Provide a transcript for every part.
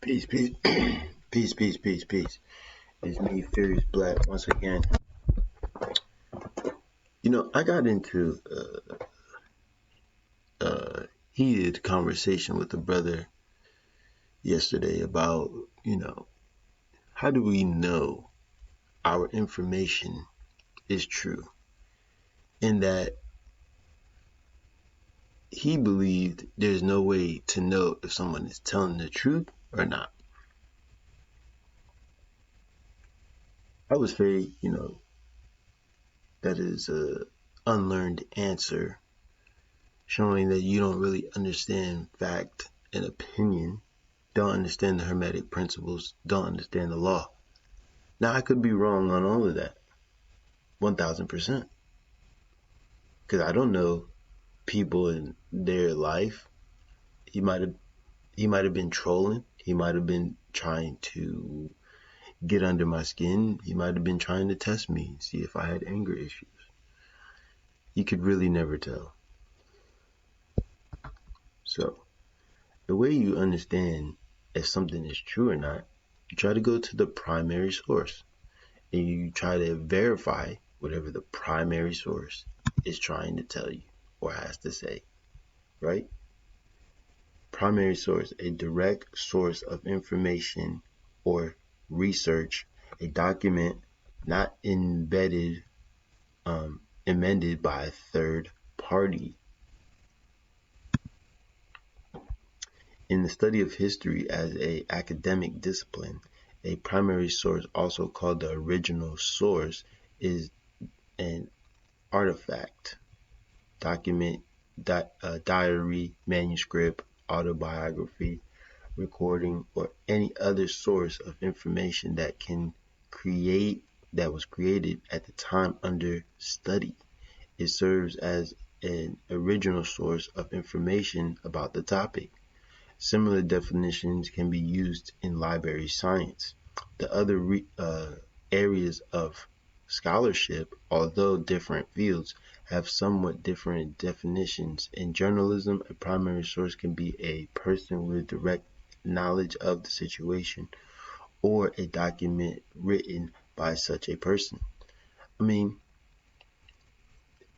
Peace, peace, peace, peace, peace, peace. It's me, Furious Black, once again. I got into heated conversation with a brother yesterday about, how do we know our information is true? And that he believed there's no way to know if someone is telling the truth or not. I would say, that is a unlearned answer, showing that you don't really understand fact and opinion, don't understand the Hermetic principles, don't understand the law. Now, I could be wrong on all of that, 1000%, because I don't know people in their life. He might have been trolling. He might have been trying to get under my skin. He might have been trying to test me, see if I had anger issues. You could really never tell. So, the way you understand if something is true or not, you try to go to the primary source and you try to verify whatever the primary source is trying to tell you or has to say, right? Primary source, a direct source of information or research, a document not amended by a third party. In the study of history as an academic discipline, a primary source, also called the original source, is an artifact, document, diary, manuscript, autobiography, recording, or any other source of information that was created at the time under study. It serves as an original source of information about the topic. Similar definitions can be used in library science. The other areas of scholarship, although different fields, have somewhat different definitions. In journalism, a primary source can be a person with direct knowledge of the situation or a document written by such a person. I mean,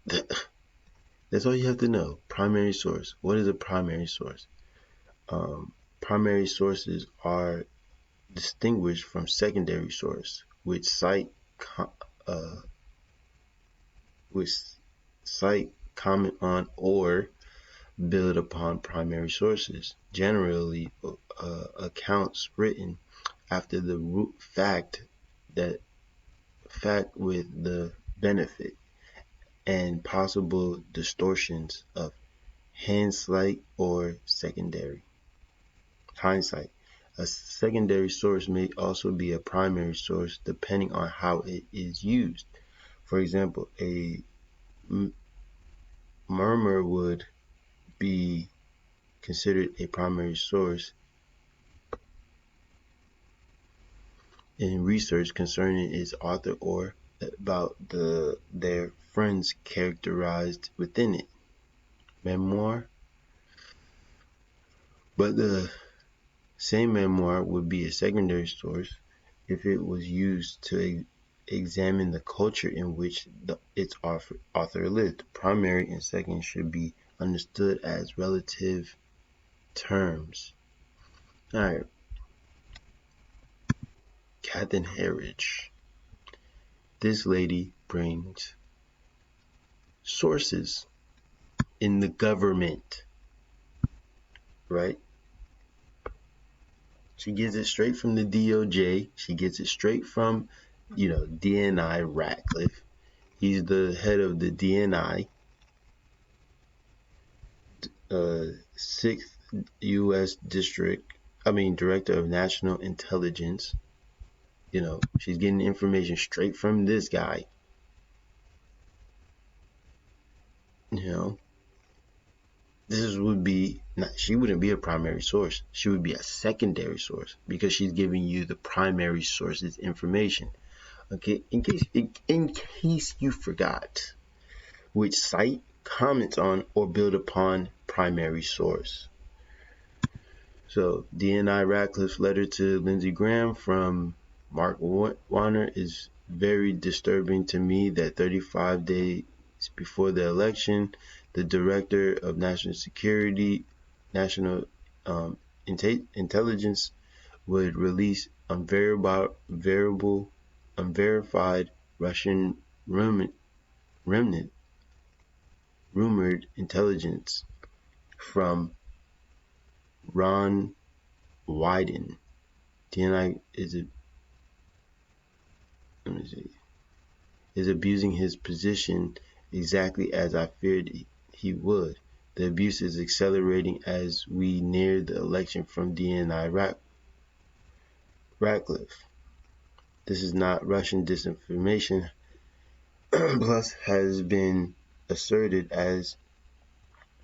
that's all you have to know. Primary source. What is a primary source? Primary sources are distinguished from secondary source, which cite, comment on, or build upon primary sources. Generally, accounts written after the root fact with the benefit and possible distortions of hindsight or secondary. Hindsight. A secondary source may also be a primary source depending on how it is used. For example, a murmur would be considered a primary source in research concerning its author or about their friends characterized within it. Memoir. But the same memoir would be a secondary source if it was used to examine the culture in which its author lived. Primary and second should be understood as relative terms. Alright. Catherine Herridge. This lady brings sources in the government, right? She gets it straight from the DOJ. She gets it straight from, DNI Ratcliffe. He's the head of the DNI, 6th U.S. Director of National Intelligence. She's getting information straight from this guy. She wouldn't be a primary source. She would be a secondary source because she's giving you the primary source's information. Okay, in case you forgot, which cite, comments on, or build upon primary source. So DNI Ratcliffe's letter to Lindsey Graham from Mark Warner is very disturbing to me that 35 days before the election, the director of national security, national intelligence would release unverified Russian rumored intelligence from Ron Wyden. DNI is abusing his position exactly as I feared he would. The abuse is accelerating as we near the election from DNI Ratcliffe. This is not Russian disinformation, plus has been asserted as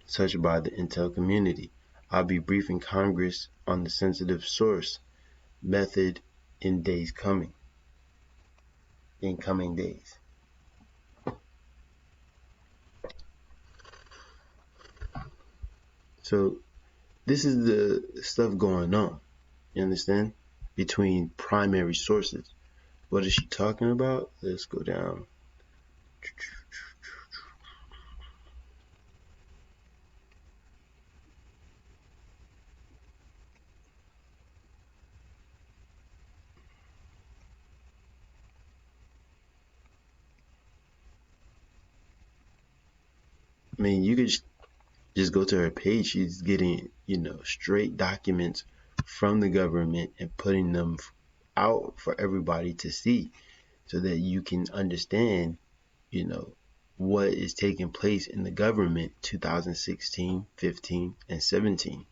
such by the intel community. I'll be briefing Congress on the sensitive source method in coming days. So this is the stuff going on, you understand, between primary sources. What is she talking about? Let's go down. I mean, you could just go to her page. She's getting, straight documents from the government and putting them out for everybody to see so that you can understand, what is taking place in the government 2016, 15, and 17.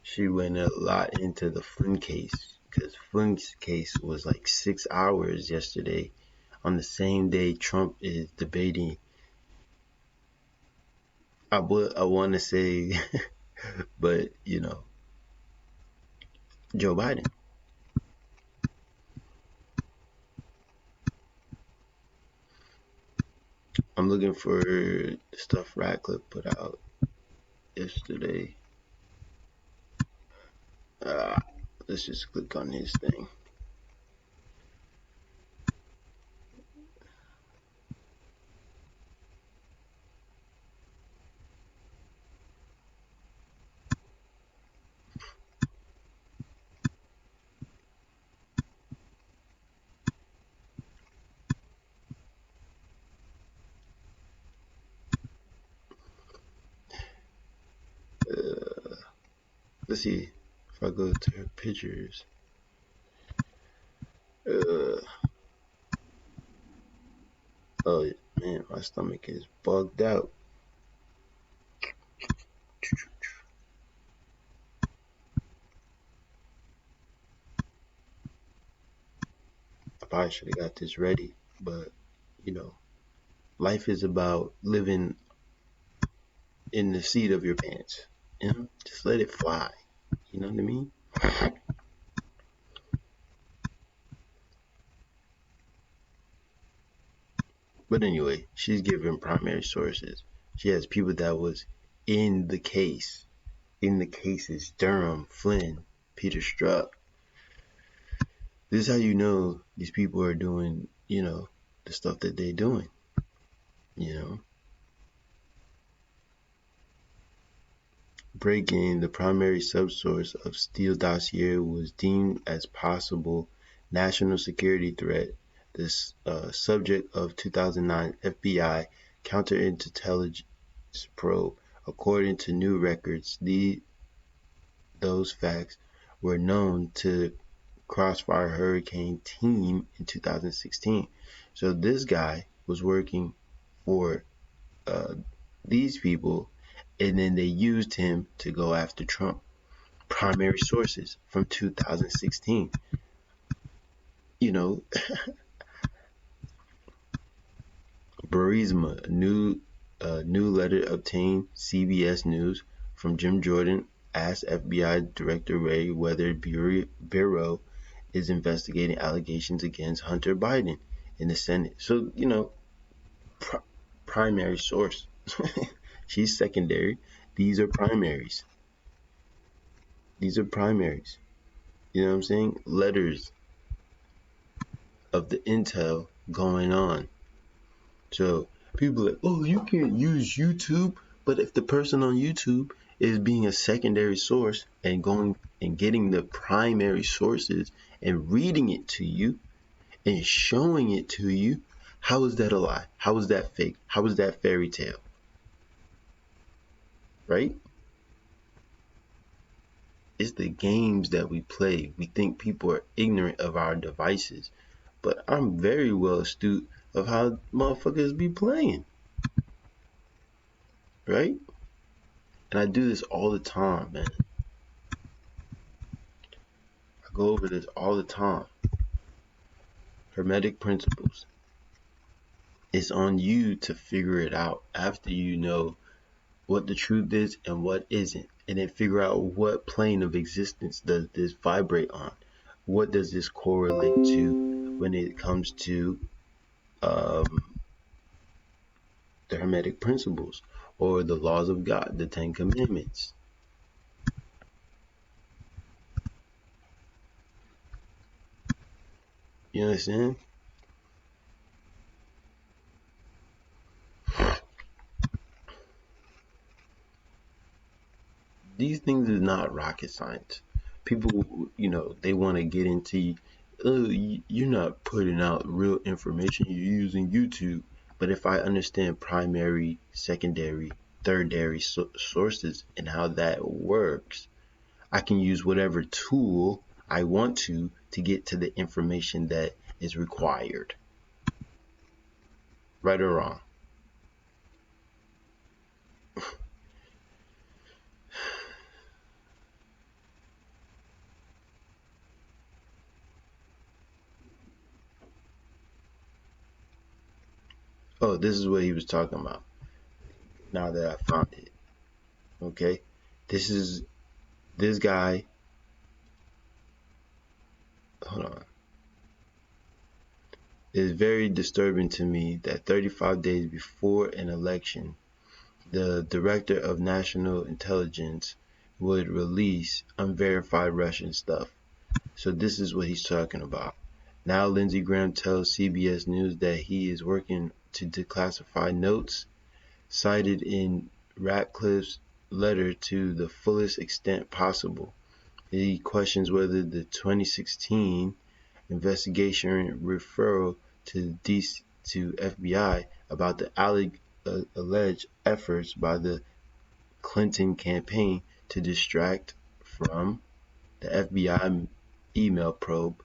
She went a lot into the Flynn case because Flynn's case was like 6 hours yesterday on the same day Trump is debating. I want to say, but Joe Biden. I'm looking for the stuff Ratcliffe put out yesterday. Let's just click on his thing. Let's see if I go to her pictures. Oh man, my stomach is bugged out. I probably should have got this ready, but life is about living in the seat of your pants. Just let it fly. You know what I mean? But anyway, she's giving primary sources. She has people that was in the case. In the cases, Durham, Flynn, Peter Strzok. This is how you know these people are doing, the stuff that they're doing. Breaking the primary subsource of Steele dossier was deemed as possible national security threat. This subject of 2009 FBI counterintelligence probe. According to new records, those facts were known to Crossfire Hurricane team in 2016. So this guy was working for these people, and then they used him to go after Trump. Primary sources from 2016. Burisma, new letter obtained. CBS News from Jim Jordan asked FBI Director Ray whether Bureau is investigating allegations against Hunter Biden in the Senate. So, primary source. She's secondary. These are primaries. These are primaries. You know what I'm saying? Letters of the intel going on. So people are like, oh, you can't use YouTube. But if the person on YouTube is being a secondary source and going and getting the primary sources and reading it to you and showing it to you, how is that a lie? How is that fake? How is that fairy tale? Right? It's the games that we play. We think people are ignorant of our devices, but I'm very well astute of how motherfuckers be playing. Right? And I do this all the time, man. I go over this all the time. Hermetic principles. It's on you to figure it out after you know what the truth is and what isn't, and then figure out what plane of existence does this vibrate on. What does this correlate to when it comes to the Hermetic principles or the laws of God, the Ten Commandments? You understand? These things is not rocket science. People, they want to get into, you're not putting out real information, you're using YouTube. But if I understand primary, secondary, tertiary sources and how that works, I can use whatever tool I want to get to the information that is required. Right or wrong? Oh, this is what he was talking about. Now that I found it. Okay? This guy. Hold on. It is very disturbing to me that 35 days before an election, the Director of National Intelligence would release unverified Russian stuff. So this is what he's talking about. Now Lindsey Graham tells CBS News that he is working to declassify notes cited in Ratcliffe's letter to the fullest extent possible. He questions whether the 2016 investigation referral to FBI about the alleged efforts by the Clinton campaign to distract from the FBI email probe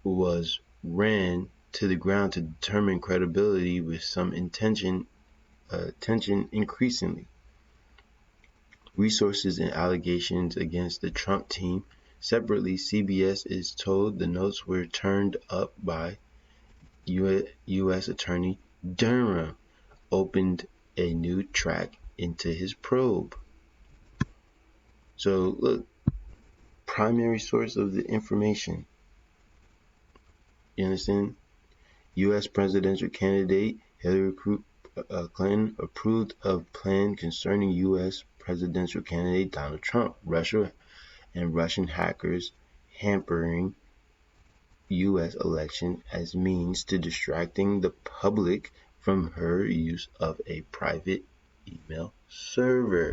was ran to the ground to determine credibility with some tension increasingly. Resources and allegations against the Trump team. Separately, CBS is told the notes were turned up by U.S. Attorney Durham, opened a new track into his probe. So look, primary source of the information. You understand? U.S. presidential candidate Hillary Clinton approved of plan concerning U.S. presidential candidate Donald Trump, Russia and Russian hackers hampering U.S. election as means to distracting the public from her use of a private email server.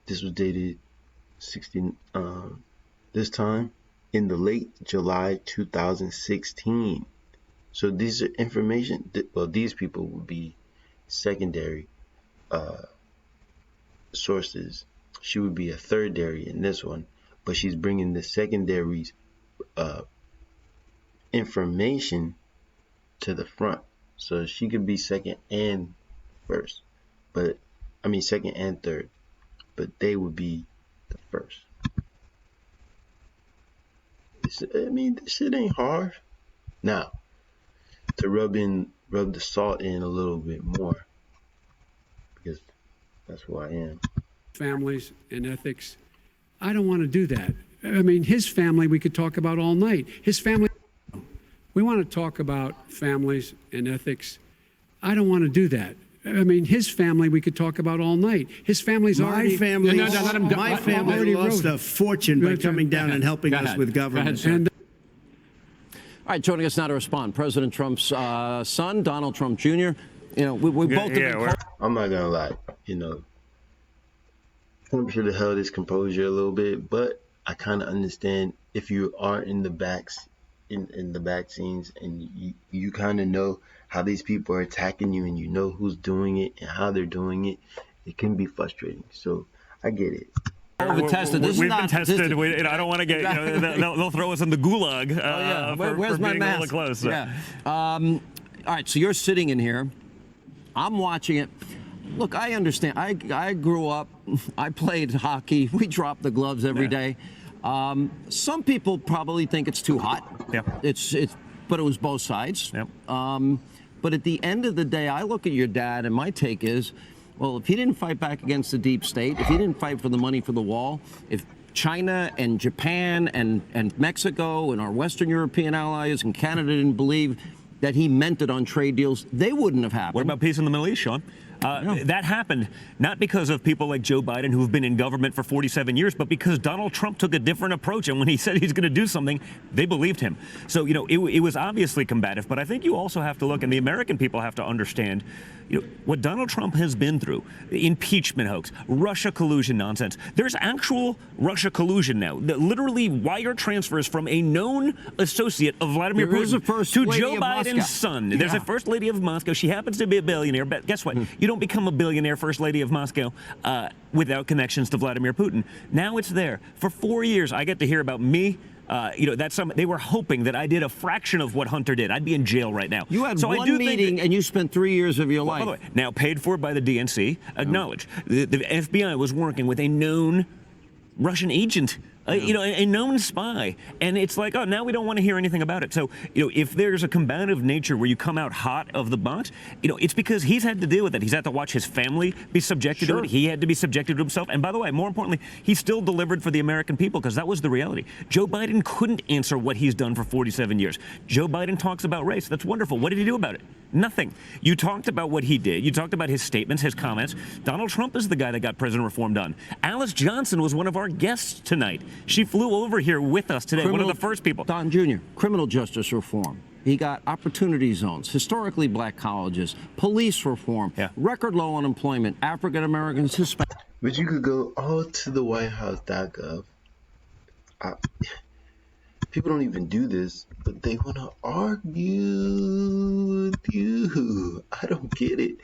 This was dated this time in the late July 2016. So these are information. Well, these people would be secondary sources. She would be a tertiary in this one, but she's bringing the secondary's information to the front. So she could be second and first, second and third, but they would be the first. This shit ain't hard. Now, to rub the salt in a little bit more, because that's who I am. Families and ethics. I don't want to do that. His family we could talk about all night. His family. We want to talk about families and ethics. I don't want to do that. I mean, his family we could talk about all night. His family's already... My family lost a fortune by coming down and helping us with government. All right, joining us now to respond, President Trump's son, Donald Trump Jr. You know, we both... I'm not going to lie. You know, Trump should have held his composure a little bit, but I kind of understand if you are in the in the back scenes and you kind of know how these people are attacking you and you know who's doing it and how they're doing it, it can be frustrating. So I get it. We've been tested. I don't want to get. They'll throw us in the gulag. Where's my mask? Close, so. Yeah. All right. So you're sitting in here. I'm watching it. Look, I understand. I grew up. I played hockey. We dropped the gloves every day. Some people probably think it's too hot. Yeah. But it was both sides. Yep. But at the end of the day, I look at your dad, and my take is, well, if he didn't fight back against the deep state, if he didn't fight for the money for the wall, if China and Japan and Mexico and our Western European allies and Canada didn't believe that he meant it on trade deals, they wouldn't have happened. What about peace in the Middle East, Sean? That happened not because of people like Joe Biden who've been in government for 47 years, but because Donald Trump took a different approach. And when he said he's going to do something, they believed him. So, you know, it was obviously combative. But I think you also have to look, and the American people have to understand, you know, what Donald Trump has been through. Impeachment hoax, Russia collusion nonsense. There's actual Russia collusion now. Literally wire transfers from a known associate of Vladimir Putin to Joe Biden's son. There's a first lady of Moscow. She happens to be a billionaire. But guess what? You don't become a billionaire first lady of Moscow without connections to Vladimir Putin. Now it's there. For 4 years, I get to hear about me. They were hoping that I did a fraction of what Hunter did. I'd be in jail right now. You had one meeting and you spent 3 years of your life. By the way, now paid for by the DNC, acknowledged. The FBI was working with a known Russian agent, a known spy. And it's like, oh, now we don't want to hear anything about it. So, you know, if there's a combative nature where you come out hot of the box, you know, it's because he's had to deal with it. He's had to watch his family be subjected to it. He had to be subjected to himself. And by the way, more importantly, he still delivered for the American people because that was the reality. Joe Biden couldn't answer what he's done for 47 years. Joe Biden talks about race. That's wonderful. What did he do about it? Nothing. You talked about what he did. You talked about his statements, his comments. Donald Trump is the guy that got prison reform done. Alice Johnson was one of our guests tonight. She flew over here with us today, one of the first people. Don Jr., criminal justice reform. He got opportunity zones, historically black colleges, police reform, record low unemployment, African Americans, Hispanic. But you could go all to the whitehouse.gov. People don't even do this, but they want to argue with you. I don't get it.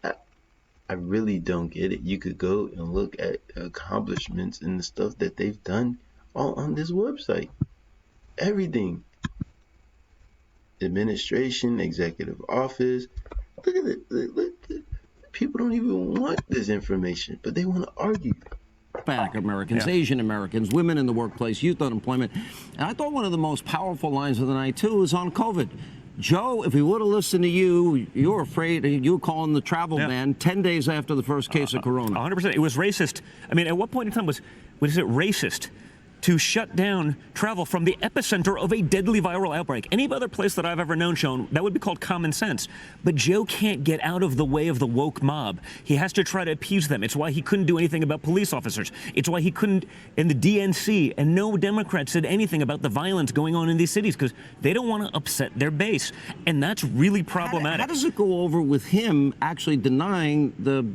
I really don't get it. You could go and look at accomplishments and the stuff that they've done all on this website. Everything. Administration, executive office. Look at it. Look. People don't even want this information, but they want to argue. Black Americans, Asian Americans, women in the workplace, youth unemployment. And I thought one of the most powerful lines of the night, too, was on COVID. Joe, if we would have listened to you, you were afraid, you were calling the travel ban 10 days after the first case of corona. 100%. It was racist. I mean, at what point in time was it racist to shut down travel from the epicenter of a deadly viral outbreak? Any other place that I've ever known, Sean, that would be called common sense. But Joe can't get out of the way of the woke mob. He has to try to appease them. It's why he couldn't do anything about police officers. It's why he couldn't, in the DNC, and no Democrat said anything about the violence going on in these cities because they don't want to upset their base. And that's really problematic. How does it go over with him actually denying the...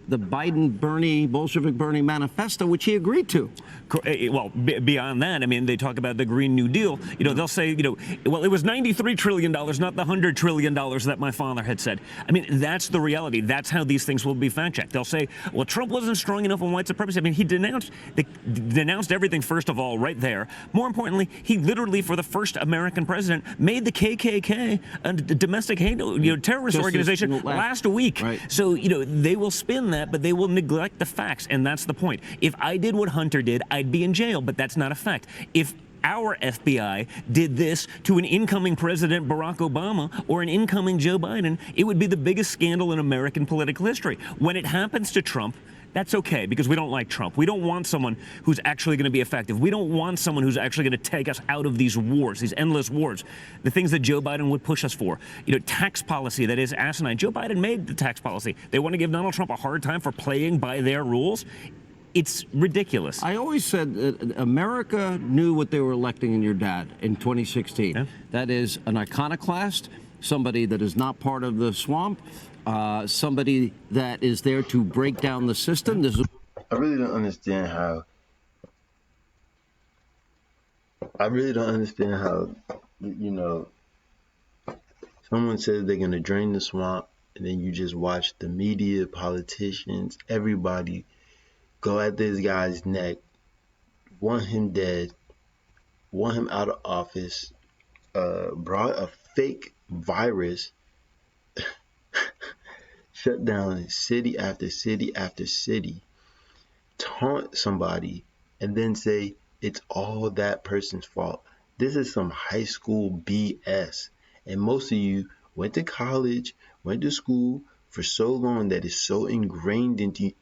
the Biden-Bernie, Bolshevik-Bernie manifesto, which he agreed to. Well, beyond that, I mean, they talk about the Green New Deal. You know, they'll say, you know, well, it was $93 trillion, not the $100 trillion that my father had said. I mean, that's the reality. That's how these things will be fact-checked. They'll say, well, Trump wasn't strong enough on white supremacy. I mean, he denounced everything, first of all, right there. More importantly, he literally, for the first American president, made the KKK a domestic hate, terrorist organization last week. Right. So, you know, they will spin that, but they will neglect the facts, and that's the point. If I did what Hunter did, I'd be in jail, but that's not a fact. If our FBI did this to an incoming President Barack Obama or an incoming Joe Biden, it would be the biggest scandal in American political history. When it happens to Trump, that's okay, because we don't like Trump. We don't want someone who's actually going to be effective. We don't want someone who's actually going to take us out of these wars, these endless wars, the things that Joe Biden would push us for. Tax policy that is asinine. Joe Biden made the tax policy. They want to give Donald Trump a hard time for playing by their rules. It's ridiculous. I always said that America knew what they were electing in your dad in 2016. Yeah. That is an iconoclast, somebody that is not part of the swamp, somebody that is there to break down the system. I really don't understand how. Someone says they're going to drain the swamp, and then you just watch the media, politicians, everybody go at this guy's neck, want him dead, want him out of office, brought a fake virus, shut down city after city after city, taunt somebody, and then say it's all that person's fault. This is some high school BS. And most of you went to college, went to school for so long that it's so ingrained into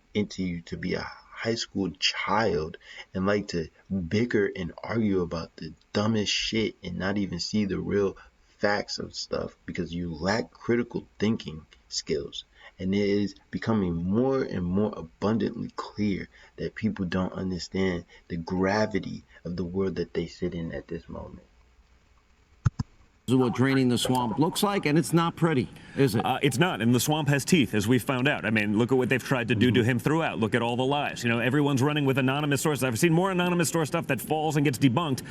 you to be a high school child and like to bicker and argue about the dumbest shit and not even see the real facts of stuff because you lack critical thinking skills. And it is becoming more and more abundantly clear that people don't understand the gravity of the world that they sit in at this moment. This is what draining the swamp looks like, and it's not pretty, is it? It's not, and the swamp has teeth, as we found out. I mean, look at what they've tried to do to him throughout. Look at all the lies. Everyone's running with anonymous sources. I've seen more anonymous source stuff that falls and gets debunked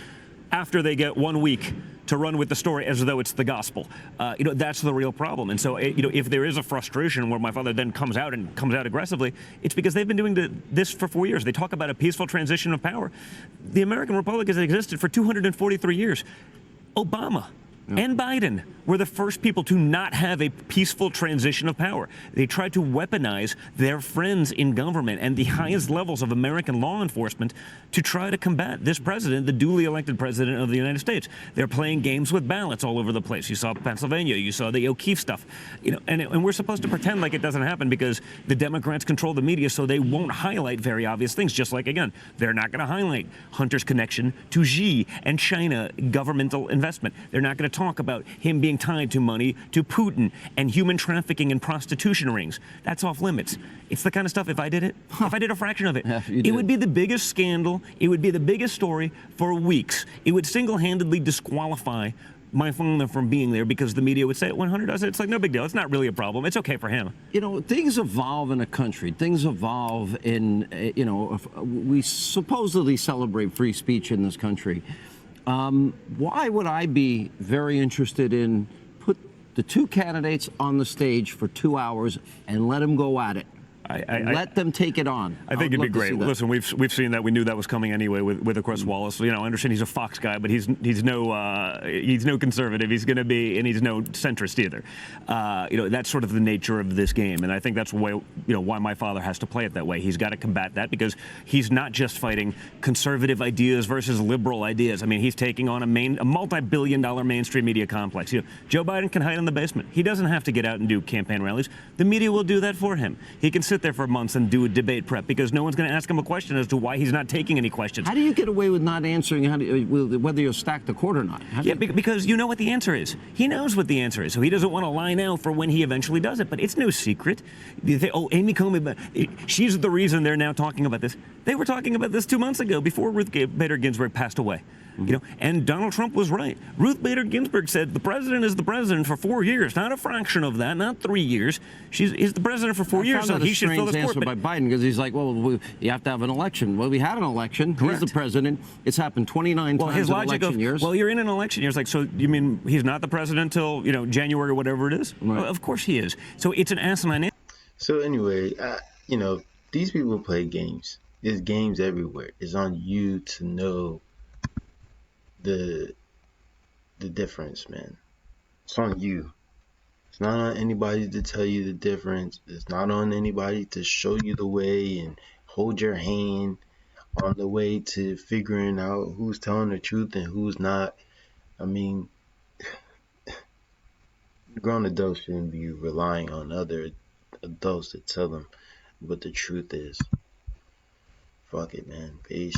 after they get 1 week to run with the story as though it's the gospel. That's the real problem. And so, if there is a frustration where my father then comes out aggressively, it's because they've been doing this for 4 years. They talk about a peaceful transition of power. The American Republic has existed for 243 years. Obama and Biden were the first people to not have a peaceful transition of power. They tried to weaponize their friends in government and the highest levels of American law enforcement to try to combat this president, the duly elected president of the United States. They're playing games with ballots all over the place. You saw Pennsylvania, you saw the O'Keefe stuff, and we're supposed to pretend like it doesn't happen because the Democrats control the media, so they won't highlight very obvious things. Just like, again, they're not going to highlight Hunter's connection to Xi and China governmental investment. They're not going to talk about him being tied to money to Putin and human trafficking and prostitution rings. That's off limits. It's the kind of stuff, if I did a fraction of it, it would be the biggest scandal. It would be the biggest story for weeks. It would single-handedly disqualify my father from being there because the media would say, when Hunter does it, it's like no big deal. It's not really a problem. It's okay for him. Things evolve in a country. Things evolve in, we supposedly celebrate free speech in this country. Why would I be very interested in put the two candidates on the stage for 2 hours and let them go at it? Let them take it on. I think it'd be great. Listen, we've seen that. We knew that was coming anyway with Chris Wallace. I understand he's a Fox guy, but he's no conservative. He's going to be, and he's no centrist either. That's sort of the nature of this game, and I think that's why my father has to play it that way. He's got to combat that because he's not just fighting conservative ideas versus liberal ideas. I mean, he's taking on a multi-billion-dollar mainstream media complex. Joe Biden can hide in the basement. He doesn't have to get out and do campaign rallies. The media will do that for him. He can sit there for months and do a debate prep because no one's going to ask him a question as to why he's not taking any questions. How do you get away with not answering whether you'll stack the court or not? Because you know what the answer is. He knows what the answer is, so he doesn't want to line out for when he eventually does it. But it's no secret. You think, Amy Coney, she's the reason they're now talking about this. They were talking about this 2 months ago before Ruth Bader Ginsburg passed away. And Donald Trump was right. Ruth Bader Ginsburg said the president is the president for 4 years, not a fraction of that, not 3 years. He's the president for 4 years, so he should fill this court. By Biden, because he's like, well, you have to have an election. Well, we had an election. Correct. He's the president. It's happened 29 times his in logic election years. Well, you're in an election year. It's like, so you mean he's not the president till January or whatever it is? Right. Well, of course he is. So it's an asinine. So anyway, these people play games. There's games everywhere. It's on you to know the difference, man. It's on you. It's not on anybody to tell you the difference. It's not on anybody to show you the way and hold your hand. on the way to figuring out who's telling the truth and who's not. I mean, grown adults shouldn't be relying on other adults to tell them what the truth is. Fuck it, man. Peace.